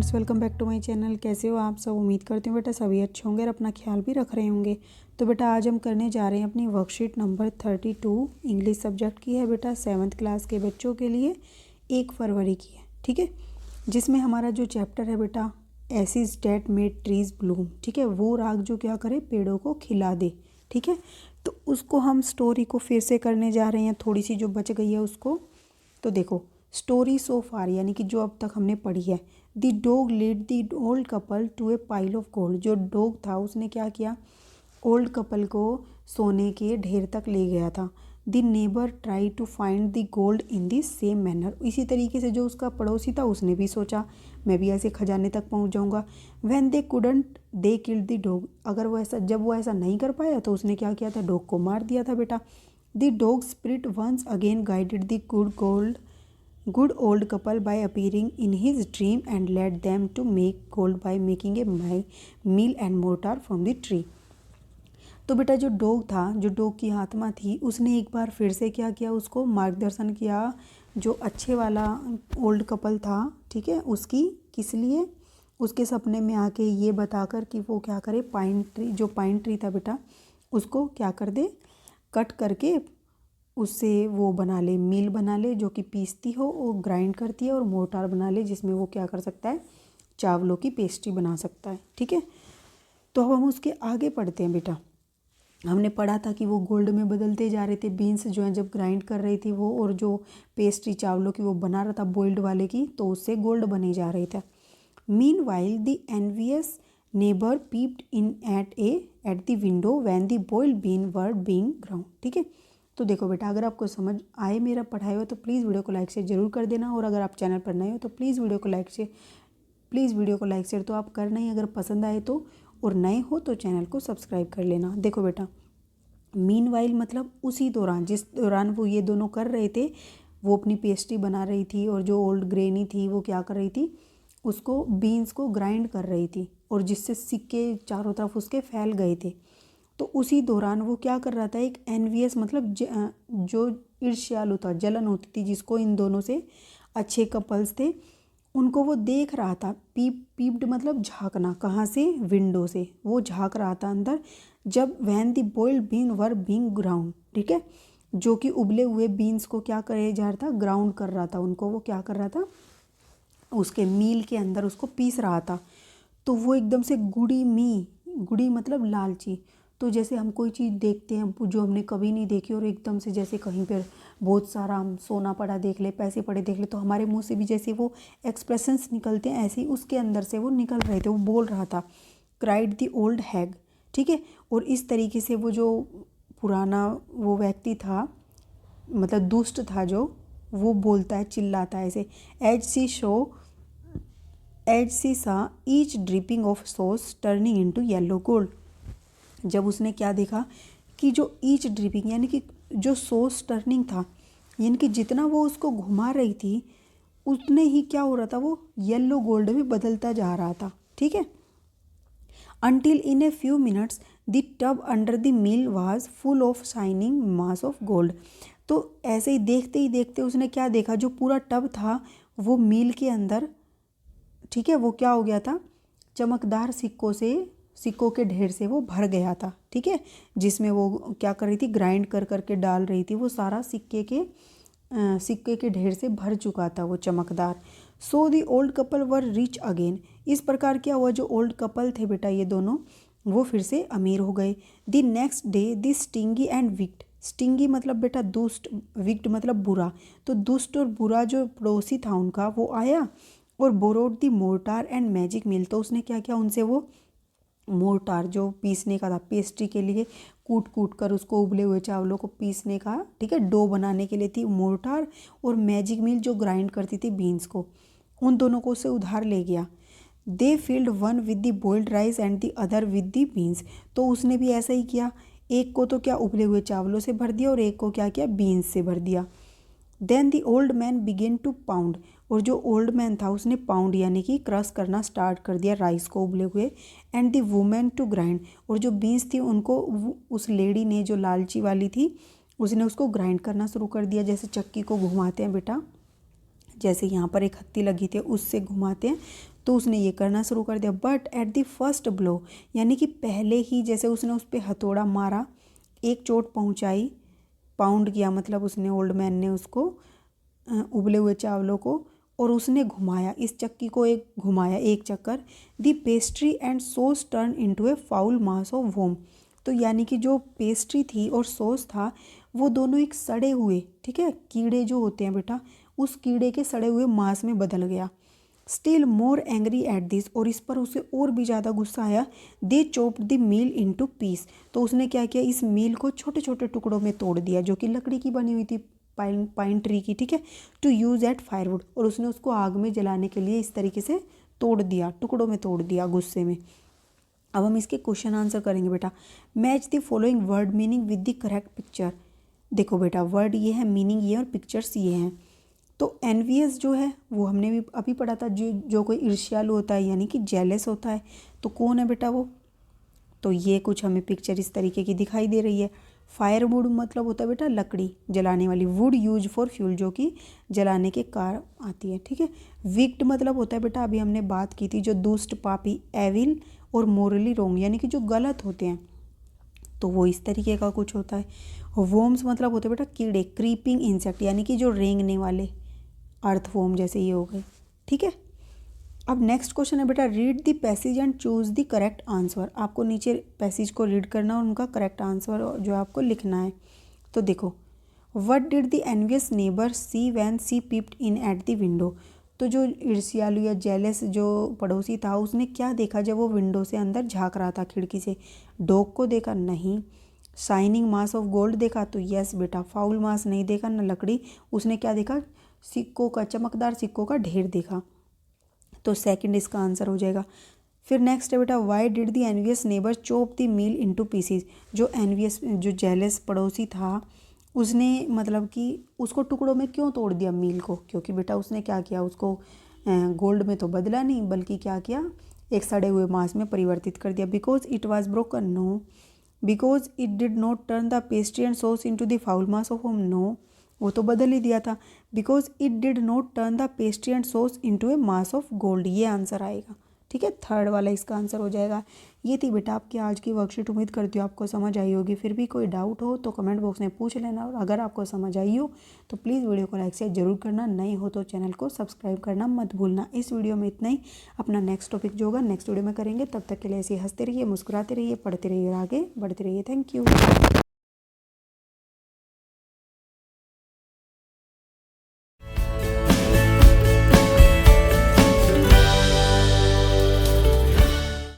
Viewers, welcome back to my channel. कैसे हो आप सब? उम्मीद करती हूँ बेटा सभी अच्छे होंगे और अपना ख्याल भी रख रहे होंगे। तो बेटा आज हम करने जा रहे हैं अपनी वर्कशीट नंबर 32 इंग्लिश सब्जेक्ट की है बेटा 7th क्लास के बच्चों के लिए। 1 फरवरी की है, ठीक है, जिसमें हमारा जो चैप्टर है बेटा acids that made trees Bloom, ठीक है, वो राग जो क्या करे पेड़ों को खिला दे, ठीक है। तो उसको हम स्टोरी को फिर से करने जा रहे हैं, थोड़ी सी जो बच गई है उसको। तो देखो स्टोरी सो फार यानी कि जो अब तक हमने पढ़ी है। The dog lead the old couple to a pile of gold. जो डॉग था उसने क्या किया, ओल्ड कपल को सोने के ढेर तक ले गया था। The neighbour try to find the gold in the same manner. इसी तरीके से जो उसका पड़ोसी था उसने भी सोचा मैं भी ऐसे खजाने तक पहुंच जाऊंगा। When they couldn't they killed the dog. अगर वो ऐसा जब वो ऐसा नहीं कर पाया तो उसने क्या किया था, डॉग को मार दिया था बेटा। The dog spirit once again guided the good old couple by appearing in his dream and led them to make gold by making a meal and mortar from the tree। तो बेटा जो dog था, जो dog की आत्मा थी, उसने एक बार फिर से क्या किया, उसको मार्गदर्शन किया जो अच्छे वाला ओल्ड कपल था, ठीक है, उसकी किस लिए, उसके सपने में आके ये बताकर कि वो क्या करे, पाइन ट्री, जो पाइन ट्री था बेटा उसको क्या कर दे, कट करके उससे वो बना ले, मील बना ले जो कि पीसती हो और ग्राइंड करती है, और मोर्टार बना ले जिसमें वो क्या कर सकता है, चावलों की पेस्ट्री बना सकता है, ठीक है। तो अब हम उसके आगे पढ़ते हैं बेटा। हमने पढ़ा था कि वो गोल्ड में बदलते जा रहे थे, बीन्स जो है जब ग्राइंड कर रही थी वो, और जो पेस्ट्री चावलों की वो बना रहा था बॉइल्ड वाले की, तो उससे गोल्ड बने जा रहे थे। Meanwhile the envious neighbour peeped in at the window when the boiled bean were being ground, ठीक है। तो देखो बेटा अगर आपको समझ आए मेरा पढ़ाया हुआ तो प्लीज़ वीडियो को लाइक शेयर जरूर कर देना, और अगर आप चैनल पर नए हो तो प्लीज़ वीडियो को लाइक शेयर तो आप करना ही, अगर पसंद आए तो, और नए हो तो चैनल को सब्सक्राइब कर लेना। देखो बेटा मीनवाइल मतलब उसी दौरान, जिस दौरान वो ये दोनों कर रहे थे, वो अपनी पेस्ट्री बना रही थी और जो ओल्ड ग्रेनी थी वो क्या कर रही थी, उसको बीन्स को ग्राइंड कर रही थी, और जिससे सिक्के चारों तरफ उसके फैल गए थे। तो उसी दौरान वो क्या कर रहा था, एक एनवियस मतलब जो ईर्ष्यालु था, जलन होती थी जिसको, इन दोनों से अच्छे कपल्स थे उनको वो देख रहा था। पीप्ड मतलब झांकना, कहाँ से, विंडो से वो झांक रहा था अंदर, जब when the boiled bean were being ground, ठीक है, जो कि उबले हुए बीन्स को क्या करे जा रहा था, ग्राउंड कर रहा था उनको, वो क्या कर रहा था, उसके मील के अंदर उसको पीस रहा था। तो वो एकदम से गुड़ी मतलब लालची। तो जैसे हम कोई चीज़ देखते हैं जो हमने कभी नहीं देखी, और एकदम से जैसे कहीं पर बहुत सारा हम सोना पड़ा देख ले, पैसे पड़े देख ले, तो हमारे मुंह से भी जैसे वो एक्सप्रेशंस निकलते हैं, ऐसे ही उसके अंदर से वो निकल रहे थे। वो बोल रहा था क्राइड द ओल्ड हैग, ठीक है। और इस तरीके से वो जो पुराना वो व्यक्ति था, मतलब दुष्ट था जो, वो बोलता है, चिल्लाता है ऐसे, एज सी सा each dripping of sauce turning into yellow gold. जब उसने क्या देखा कि जो ईच ड्रिपिंग यानी कि जो सॉस टर्निंग था, यानी कि जितना वो उसको घुमा रही थी उतने ही क्या हो रहा था, वो येलो गोल्ड में बदलता जा रहा था, ठीक है। Until in a few minutes the tub under the mill was full of shining mass of gold। तो ऐसे ही देखते उसने क्या देखा, जो पूरा टब था वो मील के अंदर, ठीक है, वो क्या हो गया था, चमकदार सिक्कों के ढेर से वो भर गया था, ठीक है, जिसमें वो क्या कर रही थी, ग्राइंड कर करके डाल रही थी, वो सारा सिक्के के ढेर से भर चुका था वो चमकदार। So the old couple were rich again. इस प्रकार क्या हुआ, जो ओल्ड कपल थे बेटा ये दोनों, वो फिर से अमीर हो गए। The next day the stingy and wicked, stingy मतलब बेटा दुष्ट, विक्ड मतलब बुरा, तो दुष्ट और बुरा जो पड़ोसी था उनका वो आया और borrowed the mortar and magic mill. तो उसने क्या किया, उनसे वो मोर्टार जो पीसने का था पेस्ट्री के लिए, कूट कर उसको उबले हुए चावलों को पीसने का, ठीक है, डो बनाने के लिए थी मोर्टार, और मैजिक मिल जो ग्राइंड करती थी बीन्स को, उन दोनों को उससे उधार ले गया। They filled one with the boiled rice and the other with the beans. तो उसने भी ऐसा ही किया, एक को तो क्या उबले हुए चावलों से भर दिया और एक को क्या किया, बीन्स से भर दिया। Then the old man began to pound. और जो ओल्ड मैन था उसने पाउंड यानी कि क्रश करना स्टार्ट कर दिया राइस को, उबले हुए। And the women to grind. और जो बीन्स थी उनको उस लेडी ने, जो लालची वाली थी, उसने उसको ग्राइंड करना शुरू कर दिया, जैसे चक्की को घुमाते हैं बेटा, जैसे यहाँ पर एक हत्ती लगी थी उससे घुमाते हैं, तो उसने ये करना शुरू कर दिया। But at the first blow, यानी कि पहले ही जैसे उसने उस पर हथौड़ा मारा, एक चोट पहुंचाई, पाउंड किया, मतलब उसने, ओल्ड मैन ने उसको, उबले हुए चावलों को, और उसने घुमाया इस चक्की को, एक घुमाया एक चक्कर, the pastry and sauce turn into a foul mass of worm. तो यानी कि जो पेस्ट्री थी और सॉस था वो दोनों एक सड़े हुए, ठीक है, कीड़े जो होते हैं बेटा, उस कीड़े के सड़े हुए मांस में बदल गया। Still more angry at this, और इस पर उसे और भी ज़्यादा गुस्सा आया। दे चोप्ड द मील इनटू पीस, तो उसने क्या किया, इस मील को छोटे छोटे टुकड़ों में तोड़ दिया, जो कि लकड़ी की बनी हुई थी, पाइन ट्री की, ठीक है, टू यूज़ एट फायरवुड, और उसने उसको आग में जलाने के लिए इस तरीके से तोड़ दिया, टुकड़ों में तोड़ दिया गुस्से में। अब हम इसके क्वेश्चन आंसर करेंगे बेटा। Match the following word meaning with the correct picture. देखो बेटा, वर्ड ये है, मीनिंग ये, और पिक्चर्स ये हैं। तो एनवियस जो है वो हमने भी अभी पढ़ा था, जो कोई ईर्ष्यालु होता है यानी कि जेलस होता है, तो कौन है बेटा वो? तो ये कुछ हमें पिक्चर इस तरीके की दिखाई दे रही है। फायरवुड मतलब होता है बेटा लकड़ी जलाने वाली, वुड यूज फॉर फ्यूल, जो कि जलाने के कार आती है, ठीक है। विक्ड मतलब होता है बेटा, अभी हमने बात की थी, जो दुष्ट, पापी, एविल और मोरली रोंग, यानी कि जो गलत होते हैं, तो वो इस तरीके का कुछ होता है। वोम्स मतलब होते हैं बेटा कीड़े, क्रीपिंग इंसेक्ट, यानी कि जो रेंगने वाले, अर्थवोम जैसे ये हो गए, ठीक है। अब नेक्स्ट क्वेश्चन है बेटा, read the passage and choose the correct answer. आपको नीचे पैसेज को रीड करना और उनका करेक्ट आंसर जो आपको लिखना है। तो देखो, what did the envious neighbour see when she peeped in at the window. तो जो ईर्ष्यालु या जेलस जो पड़ोसी था, उसने क्या देखा जब वो विंडो से अंदर झांक रहा था, खिड़की से? डॉग को देखा? नहीं। शाइनिंग मास ऑफ गोल्ड देखा? तो यस बेटा। फाउल मास नहीं देखा, न लकड़ी। उसने क्या देखा? सिक्कों का, चमकदार सिक्कों का ढेर देखा। तो सेकंड इसका आंसर हो जाएगा। फिर नेक्स्ट है बेटा, why did the envious neighbour chop the meal into pieces. जो एनवियस, जो जेलस पड़ोसी था, उसने मतलब कि उसको टुकड़ों में क्यों तोड़ दिया मील को? क्योंकि बेटा उसने क्या किया, उसको गोल्ड में तो बदला नहीं, बल्कि क्या किया, एक सड़े हुए मांस में परिवर्तित कर दिया। Because it was broken? No. Because it did not turn the pastry and sauce into the foul mass of home? No, वो तो बदल ही दिया था। Because it did not turn the pastry and sauce into a mass of gold, ये answer आएगा, ठीक है। थर्ड वाला इसका आंसर हो जाएगा। ये थी बेटा आपकी आज की वर्कशीट। उम्मीद करती हूँ आपको समझ आई होगी। फिर भी कोई डाउट हो तो कमेंट बॉक्स में पूछ लेना, और अगर आपको समझ आई हो तो प्लीज़ वीडियो को लाइक शेयर जरूर करना। नए हो तो चैनल को सब्सक्राइब करना मत भूलना। इस वीडियो में इतना ही। अपना नेक्स्ट टॉपिक जो होगा नेक्स्ट वीडियो में करेंगे। तब तक के लिए ऐसे हंसते रहिए, मुस्कुराते रहिए, पढ़ते रहिए और आगे बढ़ते रहिए। Thank you.